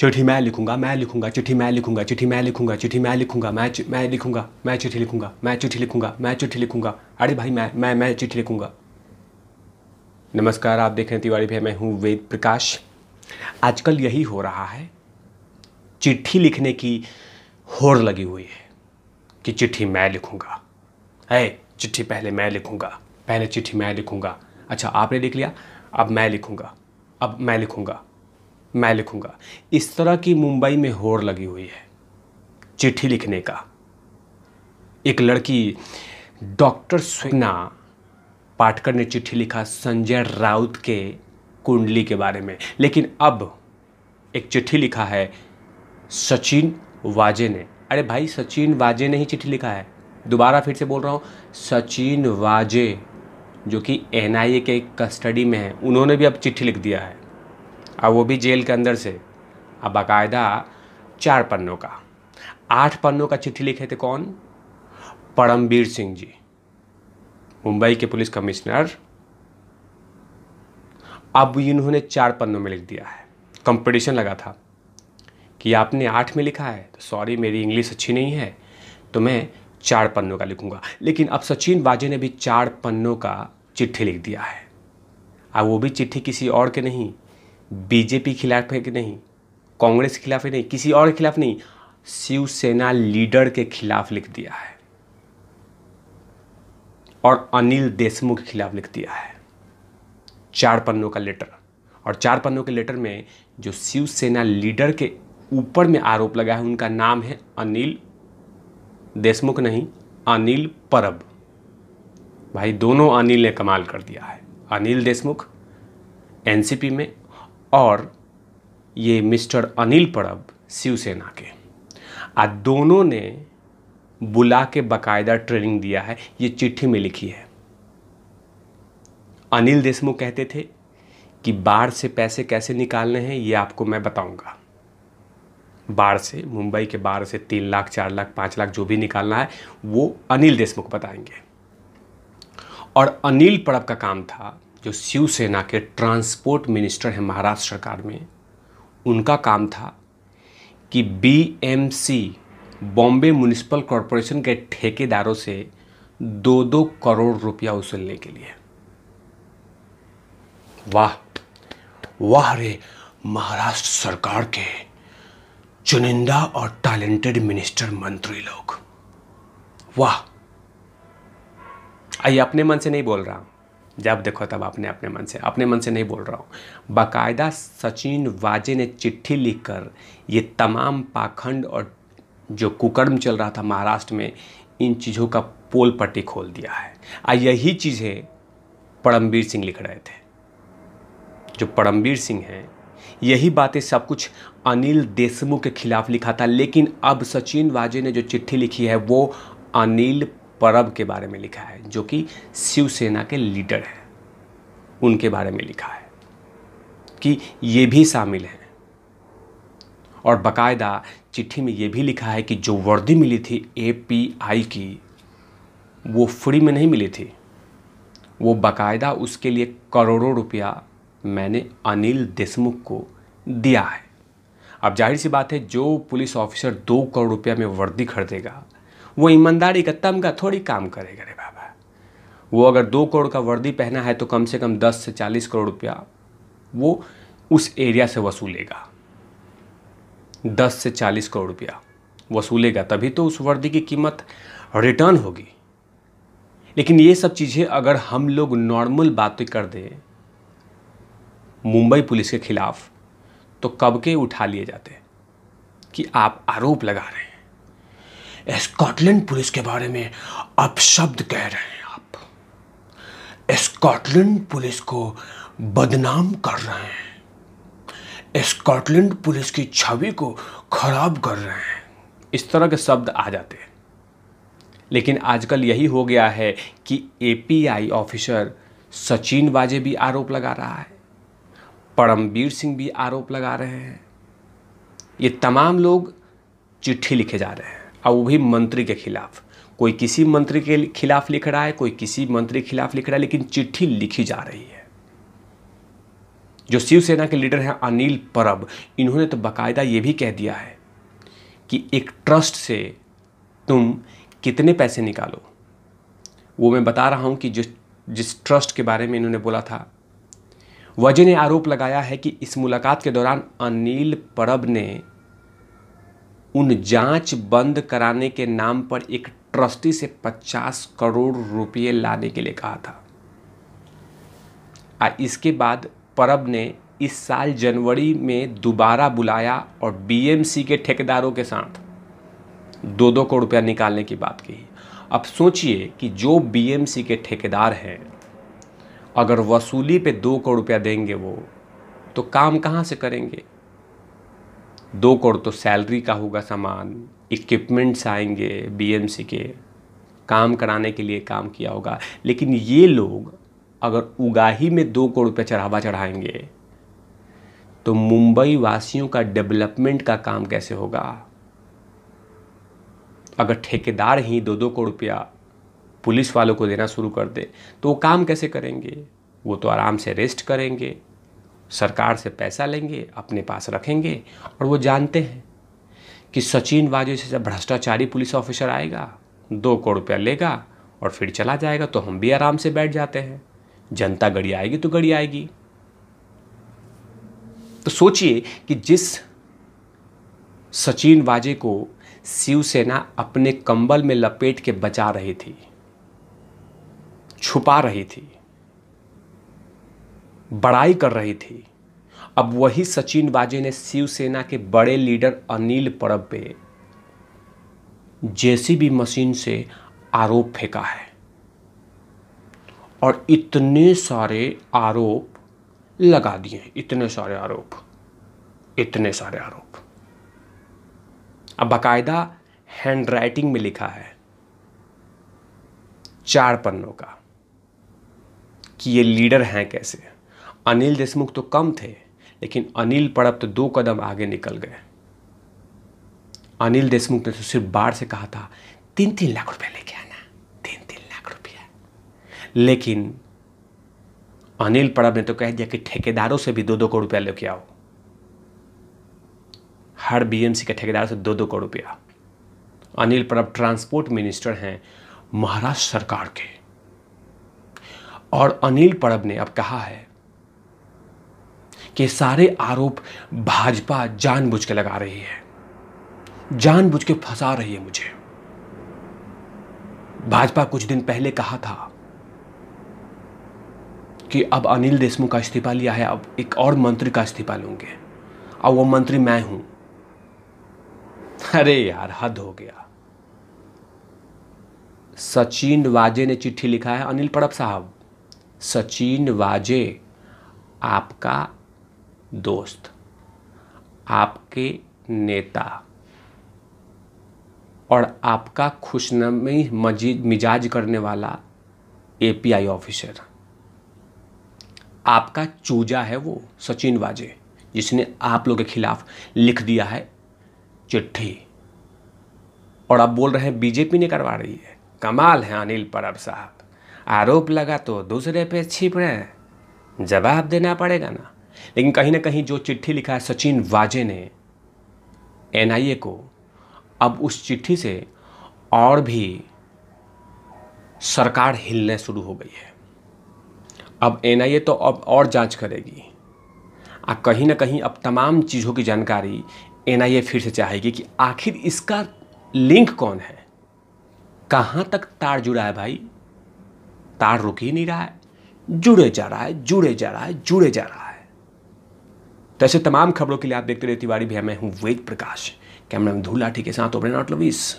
चिट्ठी मैं लिखूंगा, मैं लिखूंगा, चिट्ठी मैं लिखूंगा, चिट्ठी मैं लिखूंगा, चिट्ठी मैं लिखूंगा, मैं लिखूंगा, मैं चिट्ठी लिखूंगा, मैं चिट्ठी लिखूंगा, मैं चिट्ठी लिखूंगा। अरे भाई मैं चिट्ठी लिखूंगा। नमस्कार, आप देख रहे हैं तिवारी भैया, मैं हूँ वेद प्रकाश। आजकल यही हो रहा है, चिट्ठी लिखने की होड़ लगी हुई है कि चिट्ठी मैं लिखूंगा। है चिट्ठी पहले मैं लिखूंगा, पहले चिट्ठी मैं लिखूंगा। अच्छा आपने लिख लिया, अब मैं लिखूंगा, अब मैं लिखूंगा, मैं लिखूंगा। इस तरह की मुंबई में होड़ लगी हुई है चिट्ठी लिखने का। एक लड़की डॉक्टर स्वेना पाटकर ने चिट्ठी लिखा संजय राउत के कुंडली के बारे में, लेकिन अब एक चिट्ठी लिखा है सचिन वाजे ने। अरे भाई सचिन वाजे ने ही चिट्ठी लिखा है, दोबारा फिर से बोल रहा हूँ, सचिन वाजे जो कि एनआईए के कस्टडी में है, उन्होंने भी अब चिट्ठी लिख दिया है। अब वो भी जेल के अंदर से, अब बाकायदा 4 पन्नों का, 8 पन्नों का चिट्ठी लिखे थे कौन? परमबीर सिंह जी, मुंबई के पुलिस कमिश्नर। अब इन्होंने 4 पन्नों में लिख दिया है। कंपटीशन लगा था कि आपने 8 में लिखा है, तो सॉरी मेरी इंग्लिश अच्छी नहीं है, तो मैं 4 पन्नों का लिखूंगा। लेकिन अब सचिन वाजे ने भी 4 पन्नों का चिट्ठी लिख दिया है। अब वो भी चिट्ठी किसी और के नहीं, बीजेपी खिलाफ है कि नहीं, कांग्रेस के खिलाफ है नहीं, किसी और के खिलाफ नहीं, शिवसेना लीडर के खिलाफ लिख दिया है और अनिल देशमुख के खिलाफ लिख दिया है। 4 पन्नों का लेटर, और 4 पन्नों के लेटर में जो शिवसेना लीडर के ऊपर में आरोप लगा है उनका नाम है अनिल देशमुख नहीं, अनिल परब। भाई दोनों अनिल ने कमाल कर दिया है, अनिल देशमुख एनसीपी में और ये मिस्टर अनिल परब शिवसेना के। आज दोनों ने बुला के बाकायदा ट्रेनिंग दिया है, ये चिट्ठी में लिखी है। अनिल देशमुख कहते थे कि बाढ़ से पैसे कैसे निकालने हैं ये आपको मैं बताऊंगा। बाढ़ से, मुंबई के बाढ़ से 3 लाख 4 लाख 5 लाख जो भी निकालना है वो अनिल देशमुख बताएंगे। और अनिल परब का काम था, जो शिवसेना के ट्रांसपोर्ट मिनिस्टर हैं महाराष्ट्र सरकार में, उनका काम था कि बीएमसी बॉम्बे म्युनिसिपल कॉरपोरेशन के ठेकेदारों से 2-2 करोड़ रुपया वसूलने के लिए। वाह वाह रे महाराष्ट्र सरकार के चुनिंदा और टैलेंटेड मिनिस्टर मंत्री लोग, वाह। आइए, अपने मन से नहीं बोल रहा हूं, जब देखो तब अपने मन से नहीं बोल रहा हूं। बाकायदा सचिन वाजे ने चिट्ठी लिखकर ये तमाम पाखंड और जो कुकर्म चल रहा था महाराष्ट्र में, इन चीज़ों का पोल पट्टी खोल दिया है। यही चीज़ें परमबीर सिंह लिख रहे थे। जो परमबीर सिंह हैं, यही बातें सब कुछ अनिल देशमुख के खिलाफ लिखा था, लेकिन अब सचिन वाजे ने जो चिट्ठी लिखी है वो अनिल परब के बारे में लिखा है, जो कि शिवसेना के लीडर हैं, उनके बारे में लिखा है कि ये भी शामिल हैं। और बाकायदा चिट्ठी में ये भी लिखा है कि जो वर्दी मिली थी एपीआई की, वो फ्री में नहीं मिली थी, वो बाकायदा उसके लिए करोड़ों रुपया मैंने अनिल देशमुख को दिया है। अब जाहिर सी बात है, जो पुलिस ऑफिसर 2 करोड़ रुपया में वर्दी खरीदेगा वो ईमानदारी का तमगा थोड़ी काम करेगा रे बाबा। वो अगर 2 करोड़ का वर्दी पहना है तो कम से कम 10 से 40 करोड़ रुपया वो उस एरिया से वसूलेगा। 10 से 40 करोड़ रुपया वसूलेगा, तभी तो उस वर्दी की कीमत रिटर्न होगी। लेकिन ये सब चीज़ें अगर हम लोग नॉर्मल बातें कर दें मुंबई पुलिस के खिलाफ, तो कब के उठा लिए जाते कि आप आरोप लगा रहे हैं, स्कॉटलैंड पुलिस के बारे में अपशब्द कह रहे हैं, आप स्कॉटलैंड पुलिस को बदनाम कर रहे हैं, स्कॉटलैंड पुलिस की छवि को खराब कर रहे हैं, इस तरह के शब्द आ जाते हैं। लेकिन आजकल यही हो गया है कि एपीआई ऑफिसर सचिन वाजे भी आरोप लगा रहा है, परमबीर सिंह भी आरोप लगा रहे हैं, ये तमाम लोग चिट्ठी लिखे जा रहे हैं, और वो भी मंत्री के खिलाफ। कोई किसी मंत्री के खिलाफ लिख रहा है, कोई किसी मंत्री के खिलाफ लिख रहा है, लेकिन चिट्ठी लिखी जा रही है। जो शिवसेना के लीडर हैं अनिल परब, इन्होंने तो बाकायदा ये भी कह दिया है कि एक ट्रस्ट से तुम कितने पैसे निकालो। वो मैं बता रहा हूँ कि जिस ट्रस्ट के बारे में इन्होंने बोला था, वजह ने आरोप लगाया है कि इस मुलाकात के दौरान अनिल परब ने उन जांच बंद कराने के नाम पर एक ट्रस्टी से 50 करोड़ रुपए लाने के लिए कहा था। इसके बाद परब ने इस साल जनवरी में दोबारा बुलाया और बीएमसी के ठेकेदारों के साथ 2-2 करोड़ रुपया निकालने की बात कही। अब सोचिए कि जो बीएमसी के ठेकेदार हैं, अगर वसूली पे 2 करोड़ रुपया देंगे वो, तो काम कहाँ से करेंगे? 2 करोड़ तो सैलरी का होगा, सामान, इक्विपमेंट्स आएंगे, बीएमसी के काम कराने के लिए काम किया होगा। लेकिन ये लोग अगर उगाही में 2 करोड़ रुपये चढ़ावा चढ़ाएंगे तो मुंबई वासियों का डेवलपमेंट का काम कैसे होगा? अगर ठेकेदार ही 2-2 करोड़ रुपया पुलिस वालों को देना शुरू कर दे तो वो काम कैसे करेंगे? वो तो आराम से रेस्ट करेंगे, सरकार से पैसा लेंगे, अपने पास रखेंगे। और वो जानते हैं कि सचिन वाजे से भ्रष्टाचारी पुलिस ऑफिसर आएगा, 2 करोड़ रुपया लेगा और फिर चला जाएगा, तो हम भी आराम से बैठ जाते हैं। जनता गड़ी आएगी तो गड़ी आएगी। तो सोचिए कि जिस सचिन वाजे को शिवसेना अपने कंबल में लपेट के बचा रही थी, छुपा रही थी, बड़ाई कर रही थी, अब वही सचिन वाजे ने शिवसेना के बड़े लीडर अनिल परब पे जेसीबी मशीन से आरोप फेंका है। और इतने सारे आरोप लगा दिए, इतने सारे आरोप। अब बाकायदा हैंड राइटिंग में लिखा है 4 पन्नों का कि ये लीडर हैं कैसे। अनिल देशमुख तो कम थे, लेकिन अनिल परब तो 2 कदम आगे निकल गए। अनिल देशमुख ने तो सिर्फ बाढ़ से कहा था 3-3 लाख रुपए लेके आना, 3-3 लाख रुपया। लेकिन अनिल परब ने तो कह दिया कि ठेकेदारों से भी 2-2 करोड़ रुपया लेके आओ। हर बीएमसी के ठेकेदार से 2-2 करोड़ रुपया। अनिल परब ट्रांसपोर्ट मिनिस्टर हैं महाराष्ट्र सरकार के। और अनिल परब ने अब कहा है कि सारे आरोप भाजपा जानबूझ के लगा रही है, जानबूझ के फंसा रही है मुझे। भाजपा कुछ दिन पहले कहा था कि अब अनिल देशमुख का इस्तीफा लिया है, अब एक और मंत्री का इस्तीफा लूंगे, अब वो मंत्री मैं हूं। अरे यार, हद हो गया। सचिन वाजे ने चिट्ठी लिखा है, अनिल परब साहब, सचिन वाजे आपका दोस्त, आपके नेता और आपका खुशनमी मिजाज करने वाला एपीआई ऑफिसर, आपका चूजा है वो सचिन वाजे, जिसने आप लोगों के खिलाफ लिख दिया है चिट्ठी। और आप बोल रहे हैं बीजेपी ने करवा रही है। कमाल है अनिल परब साहब, आरोप लगा तो दूसरे पे छिप रहे हैं, जवाब देना पड़ेगा ना। लेकिन कहीं ना कहीं जो चिट्ठी लिखा है सचिन वाजे ने एनआईए को, अब उस चिट्ठी से और भी सरकार हिलने शुरू हो गई है। अब एनआईए तो अब और जांच करेगी। अब कहीं ना कहीं अब तमाम चीज़ों की जानकारी एनआईए फिर से चाहेगी कि आखिर इसका लिंक कौन है, कहाँ तक तार जुड़ा है। भाई, तार रुक ही नहीं रहा है, जुड़े जा रहा है, जुड़े जा रहा है, जुड़े जा रहा है। तो ऐसे तमाम खबरों के लिए आप देखते रहिए तिवारी भैया। मैं हूँ वेद प्रकाश, कैमरा में धूल लाठी के साथ ओबरे नॉट लवीस।